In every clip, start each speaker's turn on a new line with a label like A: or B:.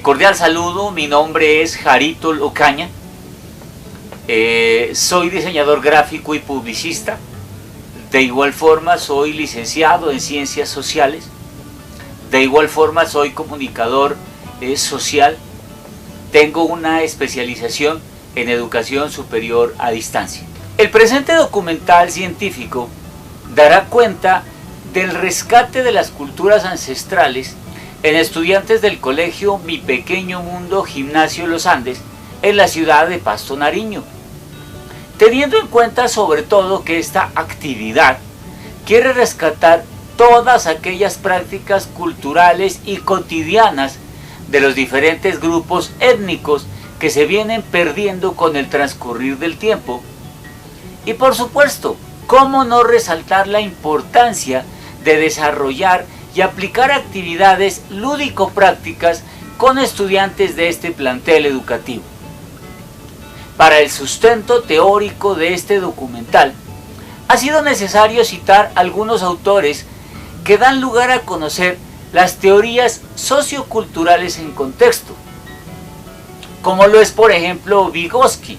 A: Cordial saludo, mi nombre es Jarito Ocaña, soy diseñador gráfico y publicista. De igual forma soy licenciado en Ciencias Sociales. De igual forma soy comunicador social. Tengo una especialización en Educación Superior a Distancia. El presente documental científico dará cuenta del rescate de las culturas ancestrales en estudiantes del colegio Mi Pequeño Mundo Gimnasio Los Andes en la ciudad de Pasto, Nariño. Teniendo en cuenta sobre todo que esta actividad quiere rescatar todas aquellas prácticas culturales y cotidianas de los diferentes grupos étnicos que se vienen perdiendo con el transcurrir del tiempo. Y por supuesto, ¿cómo no resaltar la importancia de desarrollar y aplicar actividades lúdico-prácticas con estudiantes de este plantel educativo? Para el sustento teórico de este documental, ha sido necesario citar algunos autores que dan lugar a conocer las teorías socioculturales en contexto, como lo es por ejemplo Vygotsky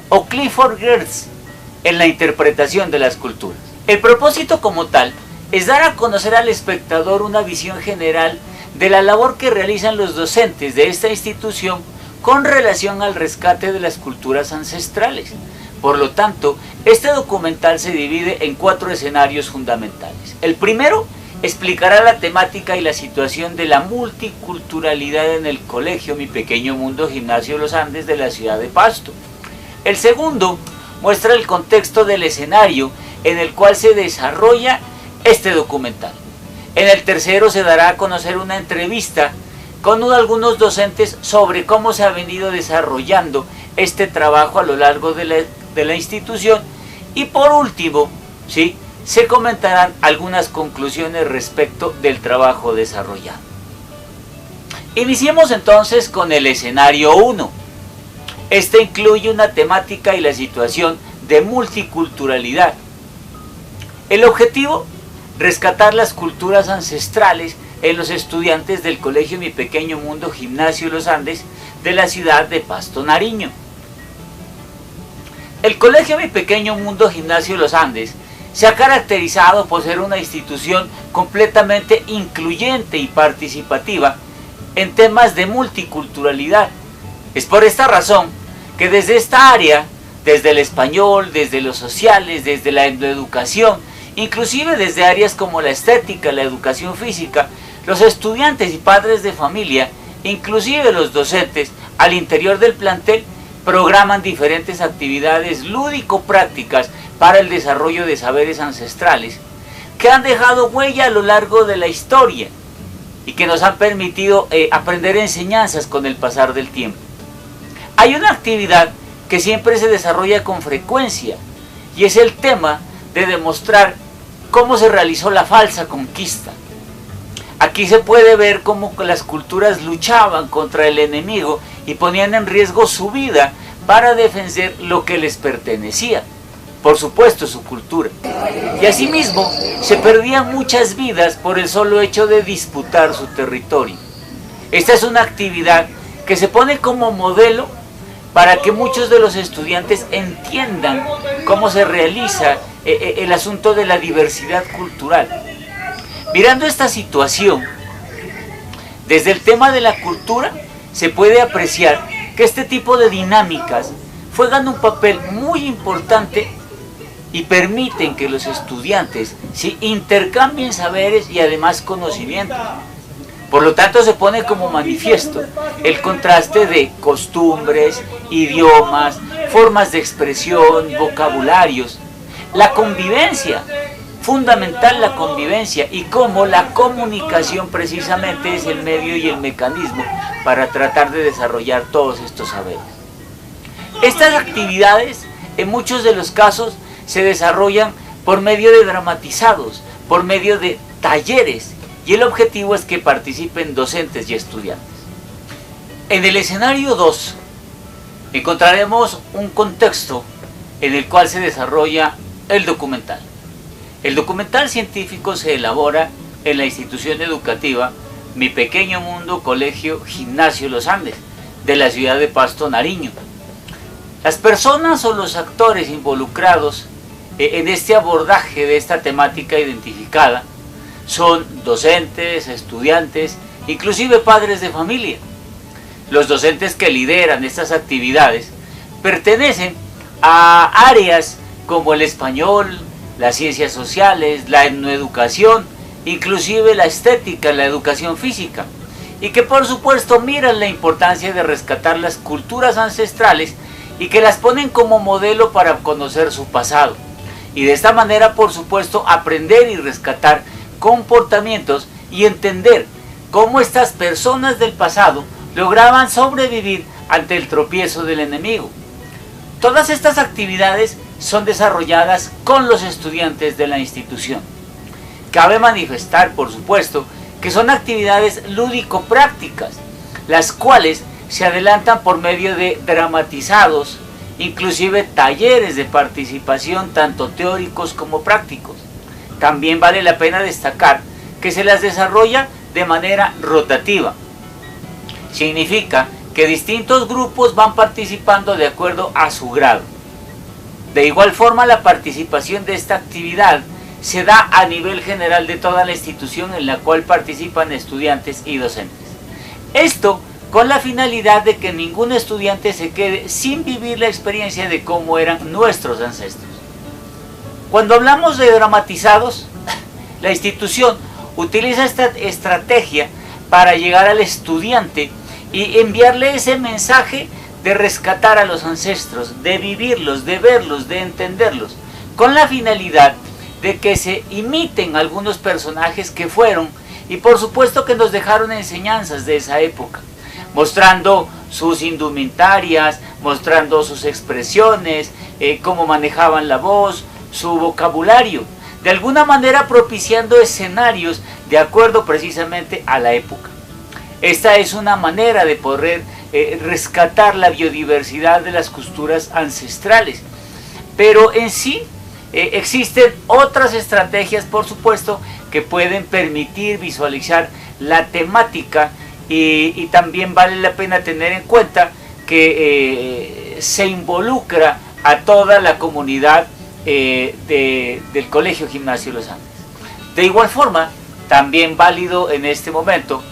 A: o Clifford Geertz en la interpretación de las culturas. El propósito como tal es dar a conocer al espectador una visión general de la labor que realizan los docentes de esta institución con relación al rescate de las culturas ancestrales. Por lo tanto, este documental se divide en 4 escenarios fundamentales. El primero explicará la temática y la situación de la multiculturalidad en el colegio Mi Pequeño Mundo Gimnasio Los Andes de la ciudad de Pasto. El segundo muestra el contexto del escenario en el cual se desarrolla este documental. En el tercero se dará a conocer una entrevista con algunos docentes sobre cómo se ha venido desarrollando este trabajo a lo largo de la institución. Y por último, ¿sí?, se comentarán algunas conclusiones respecto del trabajo desarrollado. Iniciemos entonces con el escenario 1. Este incluye una temática y la situación de multiculturalidad. El objetivo: rescatar las culturas ancestrales en los estudiantes del colegio Mi Pequeño Mundo Gimnasio Los Andes de la ciudad de Pasto, Nariño. El colegio Mi Pequeño Mundo Gimnasio Los Andes se ha caracterizado por ser una institución completamente incluyente y participativa en temas de multiculturalidad. Es por esta razón que desde esta área, desde el español, desde los sociales, desde la educación, inclusive desde áreas como la estética, la educación física, los estudiantes y padres de familia, inclusive los docentes, al interior del plantel, programan diferentes actividades lúdico-prácticas para el desarrollo de saberes ancestrales que han dejado huella a lo largo de la historia y que nos han permitido aprender enseñanzas con el pasar del tiempo. Hay una actividad que siempre se desarrolla con frecuencia y es el tema de demostrar cómo se realizó la falsa conquista. Aquí se puede ver cómo las culturas luchaban contra el enemigo y ponían en riesgo su vida para defender lo que les pertenecía, por supuesto su cultura. Y asimismo se perdían muchas vidas por el solo hecho de disputar su territorio. Esta es una actividad que se pone como modelo para que muchos de los estudiantes entiendan cómo se realiza el asunto de la diversidad cultural. Mirando esta situación, desde el tema de la cultura, se puede apreciar que este tipo de dinámicas juegan un papel muy importante y permiten que los estudiantes intercambien saberes y además conocimiento. Por lo tanto, se pone como manifiesto el contraste de costumbres, idiomas, formas de expresión, vocabularios, la convivencia, fundamental la convivencia, y cómo la comunicación precisamente es el medio y el mecanismo para tratar de desarrollar todos estos saberes. Estas actividades, en muchos de los casos, se desarrollan por medio de dramatizados, por medio de talleres, y el objetivo es que participen docentes y estudiantes. En el escenario 2 encontraremos un contexto en el cual se desarrolla el documental. El documental científico se elabora en la institución educativa Mi Pequeño Mundo Colegio Gimnasio Los Andes, de la ciudad de Pasto, Nariño. Las personas o los actores involucrados en este abordaje de esta temática identificada son docentes, estudiantes, inclusive padres de familia. Los docentes que lideran estas actividades pertenecen a áreas como el español, las ciencias sociales, la etnoeducación, inclusive la estética, la educación física, y que por supuesto miran la importancia de rescatar las culturas ancestrales y que las ponen como modelo para conocer su pasado, y de esta manera por supuesto aprender y rescatar comportamientos y entender cómo estas personas del pasado lograban sobrevivir ante el tropiezo del enemigo. Todas estas actividades son desarrolladas con los estudiantes de la institución. Cabe manifestar, por supuesto, que son actividades lúdico-prácticas, las cuales se adelantan por medio de dramatizados, inclusive talleres de participación tanto teóricos como prácticos. También vale la pena destacar que se las desarrolla de manera rotativa. Significa que distintos grupos van participando de acuerdo a su grado. De igual forma, la participación de esta actividad se da a nivel general de toda la institución en la cual participan estudiantes y docentes. Esto con la finalidad de que ningún estudiante se quede sin vivir la experiencia de cómo eran nuestros ancestros. Cuando hablamos de dramatizados, la institución utiliza esta estrategia para llegar al estudiante y enviarle ese mensaje de rescatar a los ancestros, de vivirlos, de verlos, de entenderlos, con la finalidad de que se imiten algunos personajes que fueron y por supuesto que nos dejaron enseñanzas de esa época, mostrando sus indumentarias, mostrando sus expresiones, cómo manejaban la voz, su vocabulario, de alguna manera propiciando escenarios de acuerdo precisamente a la época. Esta es una manera de poder rescatar la biodiversidad de las culturas ancestrales, pero en sí existen otras estrategias, por supuesto, que pueden permitir visualizar la temática y también vale la pena tener en cuenta que se involucra a toda la comunidad del Colegio Gimnasio Los Andes. De igual forma, también válido en este momento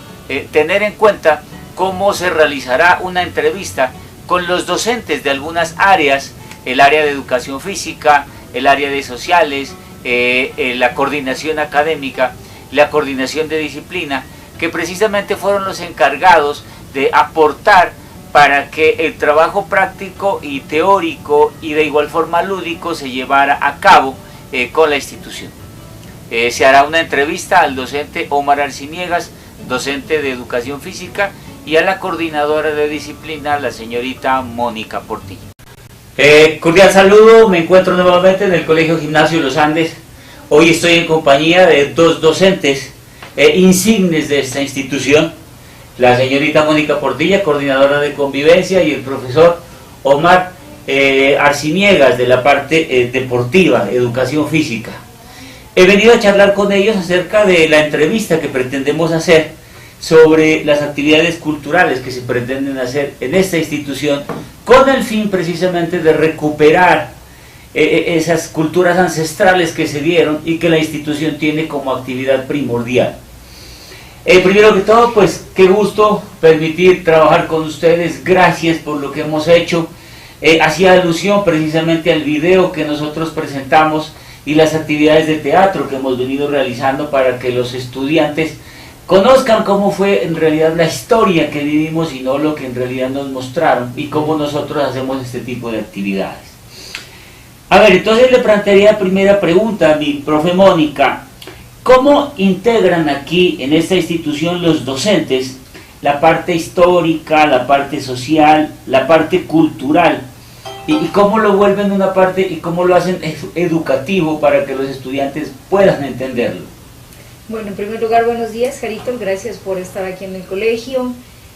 A: tener en cuenta cómo se realizará una entrevista con los docentes de algunas áreas, el área de educación física, el área de sociales, la coordinación académica, la coordinación de disciplina, que precisamente fueron los encargados de aportar para que el trabajo práctico y teórico y de igual forma lúdico se llevara a cabo con la institución. Se hará una entrevista al docente Omar Arciniegas, docente de educación física, y a la coordinadora de disciplina, la señorita Mónica Portillo. Cordial saludo, me encuentro nuevamente en el Colegio Gimnasio Los Andes. Hoy estoy en compañía de dos docentes insignes de esta institución, la señorita Mónica Portilla, coordinadora de convivencia, y el profesor Omar Arciniegas, de la parte deportiva, educación física. He venido a charlar con ellos acerca de la entrevista que pretendemos hacer sobre las actividades culturales que se pretenden hacer en esta institución, con el fin precisamente de recuperar esas culturas ancestrales que se dieron y que la institución tiene como actividad primordial. Primero que todo, pues qué gusto permitir trabajar con ustedes, gracias por lo que hemos hecho. Hacía alusión precisamente al video que nosotros presentamos y las actividades de teatro que hemos venido realizando para que los estudiantes conozcan cómo fue en realidad la historia que vivimos y no lo que en realidad nos mostraron y cómo nosotros hacemos este tipo de actividades. A ver, entonces le plantearía la primera pregunta a mi profe Mónica. ¿Cómo integran aquí en esta institución los docentes la parte histórica, la parte social, la parte cultural? ¿Y cómo lo vuelven una parte y cómo lo hacen educativo para que los estudiantes puedan entenderlo?
B: Bueno, en primer lugar, buenos días, Jarito, gracias por estar aquí en el colegio,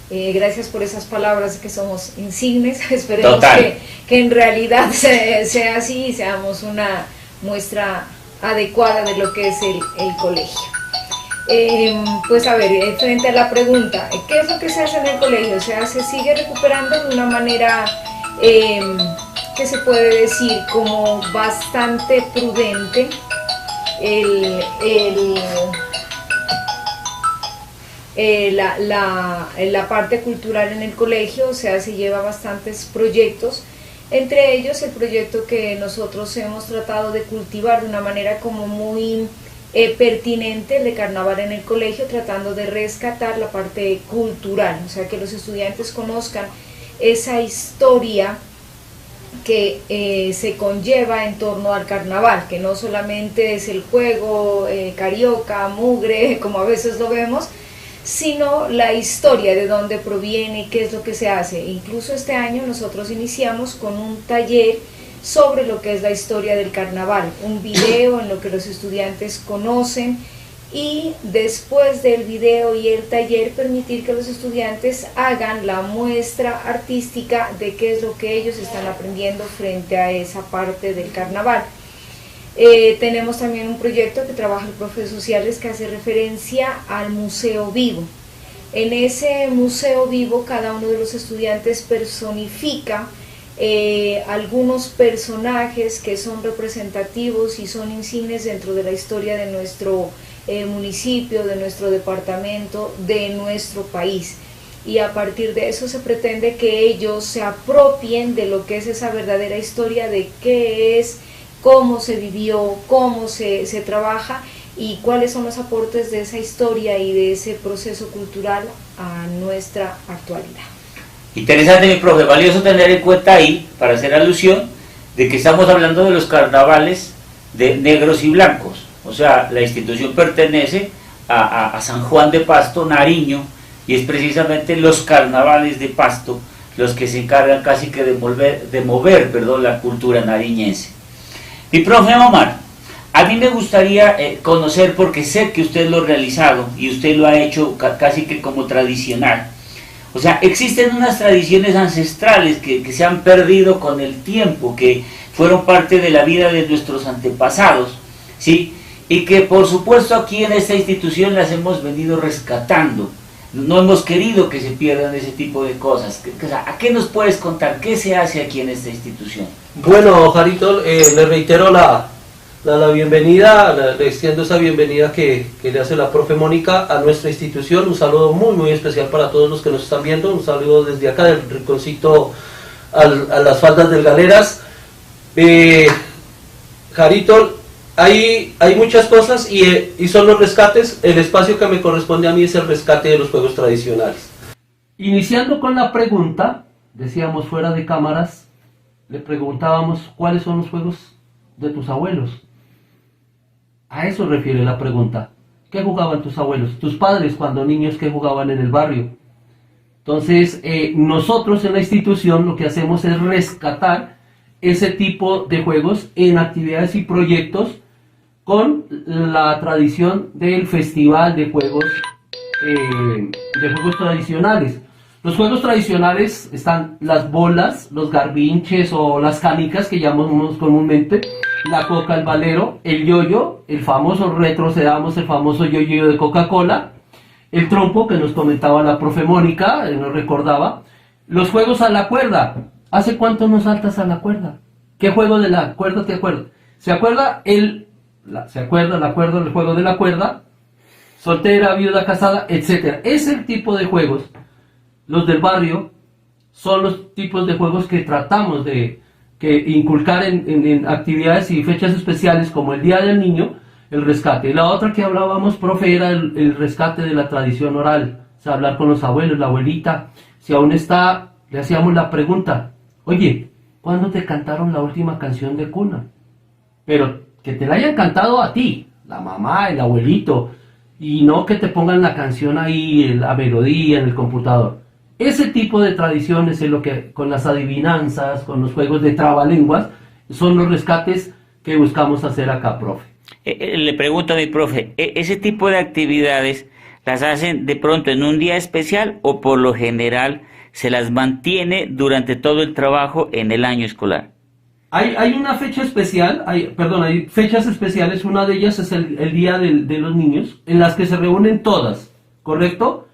B: gracias por esas palabras que somos insignes, esperemos que en realidad sea así y seamos una muestra adecuada de lo que es el colegio. Pues a ver, frente a la pregunta, ¿qué es lo que se hace en el colegio? O sea, se sigue recuperando de una manera que se puede decir como bastante prudente la parte cultural en el colegio. O sea, se lleva bastantes proyectos, entre ellos el proyecto que nosotros hemos tratado de cultivar de una manera como muy pertinente, el de carnaval en el colegio, tratando de rescatar la parte cultural, o sea, que los estudiantes conozcan esa historia que se conlleva en torno al carnaval, que no solamente es el juego, carioca, mugre, como a veces lo vemos, sino la historia, de dónde proviene, qué es lo que se hace. Incluso este año nosotros iniciamos con un taller sobre lo que es la historia del carnaval, un video en lo que los estudiantes conocen, y después del video y el taller permitir que los estudiantes hagan la muestra artística de qué es lo que ellos están aprendiendo frente a esa parte del carnaval. Tenemos también un proyecto que trabaja el profe de sociales que hace referencia al museo vivo. En ese museo vivo cada uno de los estudiantes personifica algunos personajes que son representativos y son insignes dentro de la historia de nuestro municipio, de nuestro departamento, de nuestro país, y a partir de eso se pretende que ellos se apropien de lo que es esa verdadera historia, de qué es, cómo se vivió, cómo se trabaja y cuáles son los aportes de esa historia y de ese proceso cultural a nuestra actualidad.
A: Interesante, mi profe, valioso tener en cuenta ahí, para hacer alusión, de que estamos hablando de los carnavales de negros y blancos. O sea, la institución pertenece a San Juan de Pasto, Nariño, y es precisamente los carnavales de Pasto los que se encargan casi que de mover la cultura nariñense. Mi profe Omar, a mí me gustaría conocer, porque sé que usted lo ha realizado y usted lo ha hecho casi que como tradicional. O sea, existen unas tradiciones ancestrales que se han perdido con el tiempo, que fueron parte de la vida de nuestros antepasados, ¿sí? Y que por supuesto aquí en esta institución las hemos venido rescatando. No hemos querido que se pierdan ese tipo de cosas. ¿A qué nos puedes contar? ¿Qué se hace aquí en esta institución?
C: Bueno, Jarito, le reitero la bienvenida, le extiendo esa bienvenida que le hace la profe Mónica a nuestra institución. Un saludo muy muy especial para todos los que nos están viendo. Un saludo desde acá del rinconcito a las faldas del Galeras. Jarito, hay muchas cosas y son los rescates. El espacio que me corresponde a mí es el rescate de los juegos tradicionales. Iniciando con la pregunta, decíamos fuera de cámaras, le preguntábamos cuáles son los juegos de tus abuelos. A eso refiere la pregunta. ¿Qué jugaban tus abuelos? Tus padres cuando niños, ¿qué jugaban en el barrio? Entonces, nosotros en la institución lo que hacemos es rescatar ese tipo de juegos en actividades y proyectos con la tradición del festival de juegos tradicionales. Los juegos tradicionales están las bolas, los garbinches o las canicas que llamamos comúnmente, la coca, el valero, el yoyo, el famoso retrocedamos, el famoso yoyo de Coca-Cola, el trompo que nos comentaba la profe Mónica, nos recordaba, los juegos a la cuerda. ¿Hace cuánto no saltas a la cuerda? ¿Qué juego de la cuerda te acuerdas? ¿Se acuerda el juego de la cuerda? Soltera, viuda, casada, etc. Es el tipo de juegos. Los del barrio son los tipos de juegos que tratamos de inculcar en actividades y fechas especiales como el Día del Niño, el rescate. La otra que hablábamos, profe, era el rescate de la tradición oral. O sea, hablar con los abuelos, la abuelita. Si aún está, le hacíamos la pregunta, oye, ¿cuándo te cantaron la última canción de cuna? Pero que te la hayan cantado a ti, la mamá, el abuelito, y no que te pongan la canción ahí, la melodía en el computador. Ese tipo de tradiciones es lo que, con las adivinanzas, con los juegos de trabalenguas, son los rescates que buscamos hacer acá, profe.
A: Le pregunto a mi profe, ¿ese tipo de actividades las hacen de pronto en un día especial o por lo general se las mantiene durante todo el trabajo en el año escolar?
C: Hay una fecha especial, hay fechas especiales, una de ellas es el Día de los Niños, en las que se reúnen todas, ¿correcto?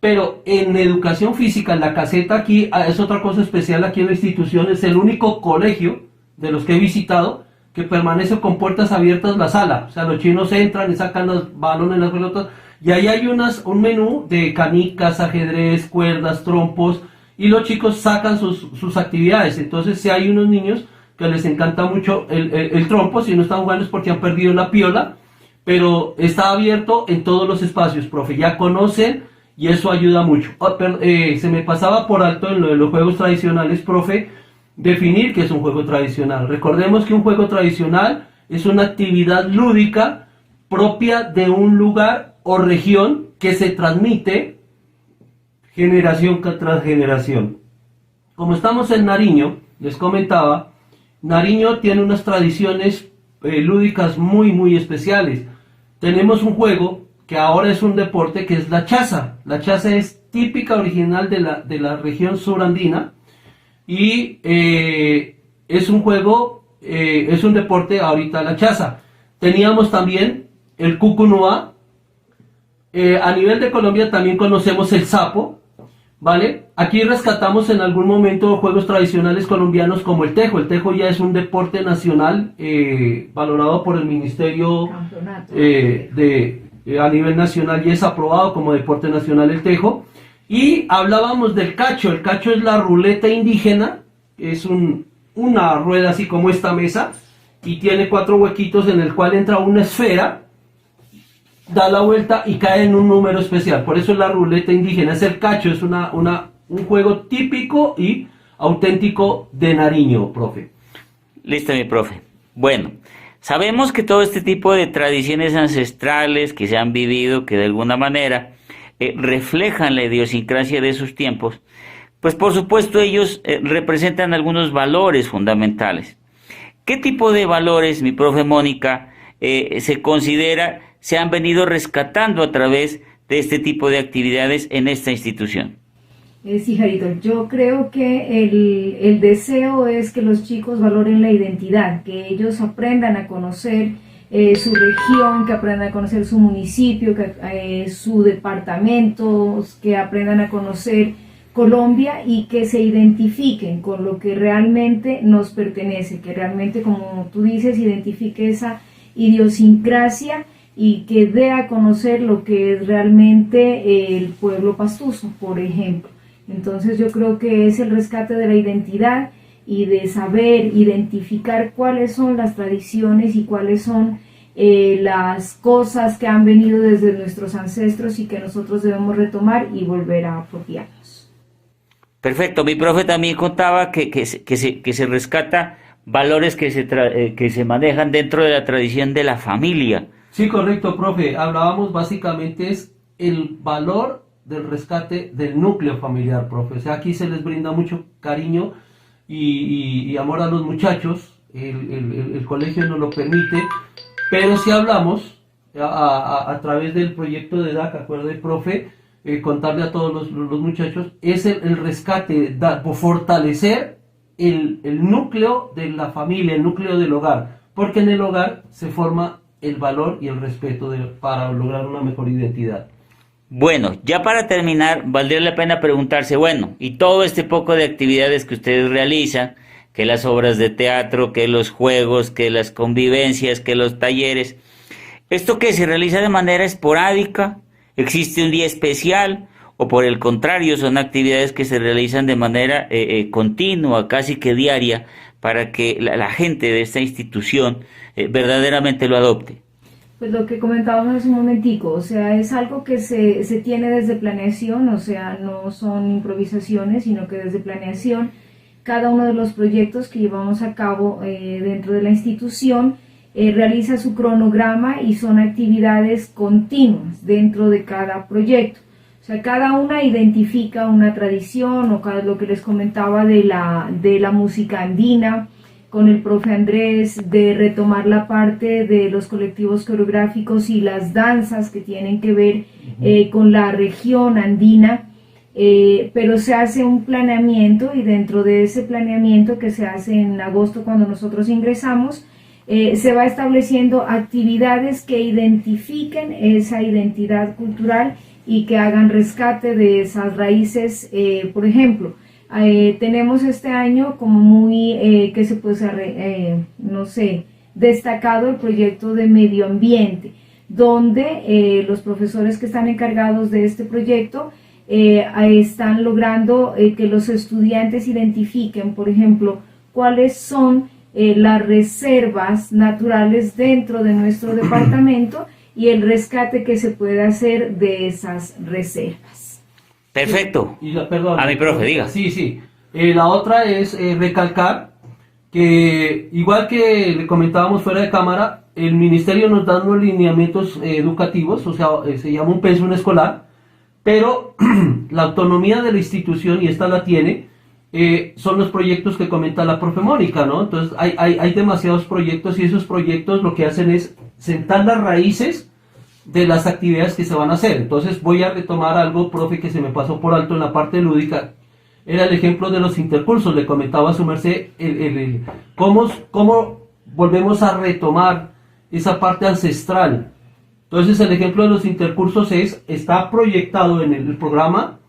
C: Pero en educación física, en la caseta aquí, es otra cosa especial aquí en la institución, es el único colegio de los que he visitado que permanece con puertas abiertas la sala. O sea, los chinos entran y sacan los balones, las pelotas, y ahí hay un menú de canicas, ajedrez, cuerdas, trompos, y los chicos sacan sus actividades. Entonces, si hay unos niños que les encanta mucho el trompo, si no están jugando es porque han perdido la piola, pero está abierto en todos los espacios, profe, ya conocen y eso ayuda mucho. Se me pasaba por alto en lo de los juegos tradicionales, profe, definir qué es un juego tradicional. Recordemos que un juego tradicional es una actividad lúdica propia de un lugar o región que se transmite generación tras generación. Como estamos en Nariño, les comentaba, Nariño tiene unas tradiciones lúdicas muy especiales. Tenemos un juego que ahora es un deporte que es la chaza. La chaza es típica original de la región surandina y es un juego, es un deporte ahorita la chaza. Teníamos también el cucunúa. A nivel de Colombia también conocemos el sapo, ¿vale? Aquí rescatamos en algún momento juegos tradicionales colombianos como el tejo. El tejo ya es un deporte nacional valorado por el Ministerio a nivel nacional y es aprobado como deporte nacional el tejo. Y hablábamos del cacho. El cacho es la ruleta indígena, es una rueda así como esta mesa y tiene 4 huequitos en el cual entra una esfera, da la vuelta y cae en un número especial. Por eso es la ruleta indígena, es el cacho, es un juego típico y auténtico de Nariño, profe.
A: Listo, mi profe. Bueno, sabemos que todo este tipo de tradiciones ancestrales que se han vivido, que de alguna manera reflejan la idiosincrasia de sus tiempos, pues por supuesto ellos representan algunos valores fundamentales. ¿Qué tipo de valores, mi profe Mónica, se considera se han venido rescatando a través de este tipo de actividades en esta institución?
B: Sí, Jarito, yo creo que el deseo es que los chicos valoren la identidad, que ellos aprendan a conocer su región, que aprendan a conocer su municipio, su departamento, que aprendan a conocer Colombia y que se identifiquen con lo que realmente nos pertenece, que realmente, como tú dices, identifique esa idiosincrasia y que dé a conocer lo que es realmente el pueblo pastuso, por ejemplo. Entonces yo creo que es el rescate de la identidad y de saber identificar cuáles son las tradiciones y cuáles son las cosas que han venido desde nuestros ancestros y que nosotros debemos retomar y volver a apropiarnos.
A: Perfecto, mi profe también contaba que se rescata valores que se manejan dentro de la tradición de la familia.
C: Sí, correcto, profe. Hablábamos básicamente es el valor del rescate del núcleo familiar, profe. O sea, aquí se les brinda mucho cariño y amor a los muchachos. El colegio nos lo permite. Pero si hablamos a través del proyecto de DAC, acuerde, profe, contarle a todos los muchachos, es el rescate, fortalecer el núcleo de la familia, el núcleo del hogar. Porque en el hogar se forma el valor y el respeto para lograr una mejor identidad.
A: Bueno, ya para terminar, valdría la pena preguntarse, bueno, y todo este poco de actividades que ustedes realizan, que las obras de teatro, que los juegos, que las convivencias, que los talleres, ¿esto que se realiza de manera esporádica? ¿Existe un día especial? ¿O por el contrario, son actividades que se realizan de manera continua, casi que diaria, para que la gente de esta institución verdaderamente lo adopte?
B: Pues lo que comentábamos hace un momentico, o sea, es algo que se tiene desde planeación, o sea, no son improvisaciones, sino que desde planeación, cada uno de los proyectos que llevamos a cabo dentro de la institución realiza su cronograma y son actividades continuas dentro de cada proyecto. O sea, cada una identifica una tradición o lo que les comentaba de la música andina, con el profe Andrés, de retomar la parte de los colectivos coreográficos y las danzas que tienen que ver con la región andina. pero se hace un planeamiento y dentro de ese planeamiento que se hace en agosto cuando nosotros ingresamos, se va estableciendo actividades que identifiquen esa identidad cultural y que hagan rescate de esas raíces. Por ejemplo, tenemos este año como muy, que se puede, no sé, destacado el proyecto de medio ambiente, donde los profesores que están encargados de este proyecto están logrando que los estudiantes identifiquen, por ejemplo, cuáles son las reservas naturales dentro de nuestro departamento y el rescate que se puede hacer de esas reservas.
A: Perfecto.
C: Perdón,
A: a mi profe, diga.
C: Sí. La otra es recalcar que, igual que le comentábamos fuera de cámara, el ministerio nos da unos lineamientos educativos, o sea, se llama un pensum escolar, pero la autonomía de la institución, y esta la tiene, son los proyectos que comenta la profe Mónica, ¿no? Entonces hay demasiados proyectos y esos proyectos lo que hacen es sentar las raíces de las actividades que se van a hacer. Entonces voy a retomar algo, profe, que se me pasó por alto en la parte lúdica. Era el ejemplo de los intercursos. Le comentaba a su merced cómo volvemos a retomar esa parte ancestral. Entonces el ejemplo de los intercursos está proyectado en el programa.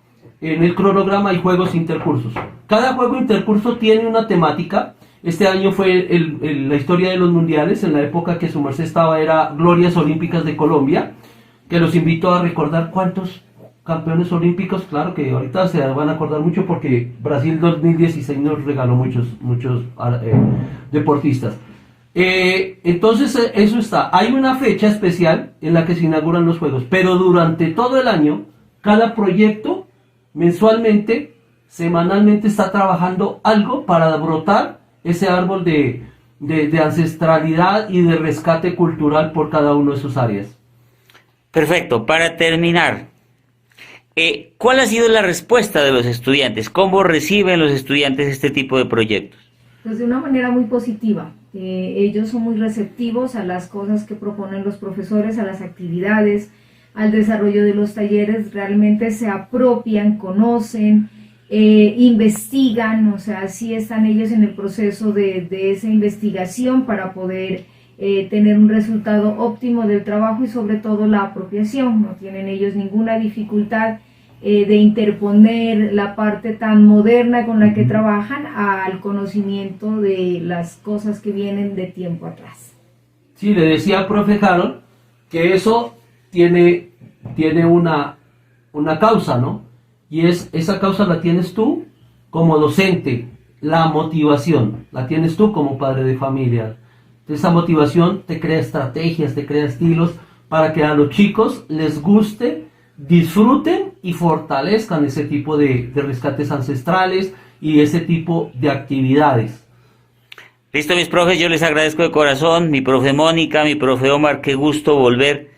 C: En el cronograma hay juegos intercursos. Cada juego intercurso tiene una temática. Este año fue la historia de los mundiales. En la época que su merced estaba era Glorias Olímpicas de Colombia, que los invito a recordar cuántos campeones olímpicos. Claro que ahorita se van a acordar mucho porque Brasil 2016 nos regaló muchos deportistas. Entonces eso está. Hay una fecha especial en la que se inauguran los juegos, pero durante todo el año cada proyecto mensualmente, semanalmente está trabajando algo para brotar ese árbol de ancestralidad y de rescate cultural por cada una de sus áreas.
A: Perfecto. Para terminar, ¿cuál ha sido la respuesta de los estudiantes? ¿Cómo reciben los estudiantes este tipo de proyectos?
B: Pues de una manera muy positiva. Ellos son muy receptivos a las cosas que proponen los profesores, a las actividades, al desarrollo de los talleres. Realmente se apropian, conocen, investigan, o sea, sí están ellos en el proceso de esa investigación para poder tener un resultado óptimo del trabajo y sobre todo la apropiación. No tienen ellos ninguna dificultad de interponer la parte tan moderna con la que trabajan al conocimiento de las cosas que vienen de tiempo atrás.
C: Sí, le decía al profe Harold que eso tiene una causa, ¿no? Y esa causa la tienes tú como docente, la motivación, la tienes tú como padre de familia. Esa motivación te crea estrategias, te crea estilos para que a los chicos les guste, disfruten y fortalezcan ese tipo de rescates ancestrales y ese tipo de actividades.
A: Listo, mis profes, yo les agradezco de corazón, mi profe Mónica, mi profe Omar, qué gusto volver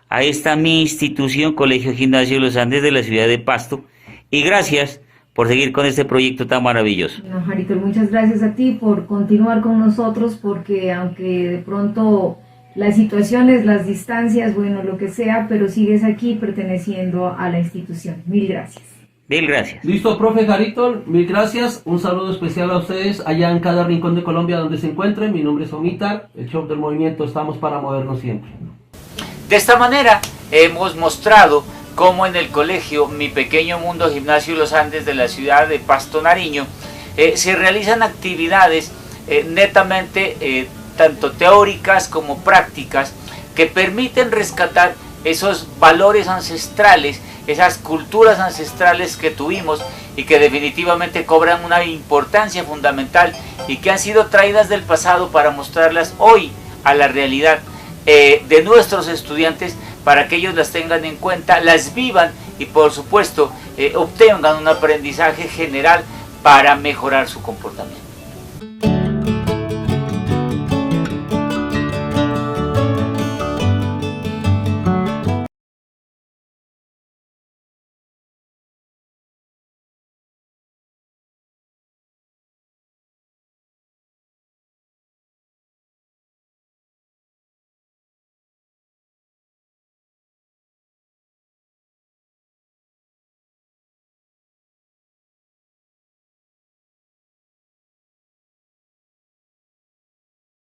A: a esta mi institución, Colegio Gimnasio Los Andes de la ciudad de Pasto, y gracias por seguir con este proyecto tan maravilloso.
B: No, Jarito, muchas gracias a ti por continuar con nosotros, porque aunque de pronto las situaciones, las distancias, bueno, lo que sea, pero sigues aquí perteneciendo a la institución. Mil gracias.
A: Mil gracias.
C: Listo, profe Jarito, mil gracias. Un saludo especial a ustedes allá en cada rincón de Colombia donde se encuentren. Mi nombre es Omitar, el show del movimiento, estamos para movernos siempre.
A: De esta manera hemos mostrado cómo en el colegio Mi Pequeño Mundo Gimnasio Los Andes de la ciudad de Pasto, Nariño, se realizan actividades netamente tanto teóricas como prácticas que permiten rescatar esos valores ancestrales, esas culturas ancestrales que tuvimos y que definitivamente cobran una importancia fundamental y que han sido traídas del pasado para mostrarlas hoy a la realidad de nuestros estudiantes, para que ellos las tengan en cuenta, las vivan y por supuesto obtengan un aprendizaje general para mejorar su comportamiento.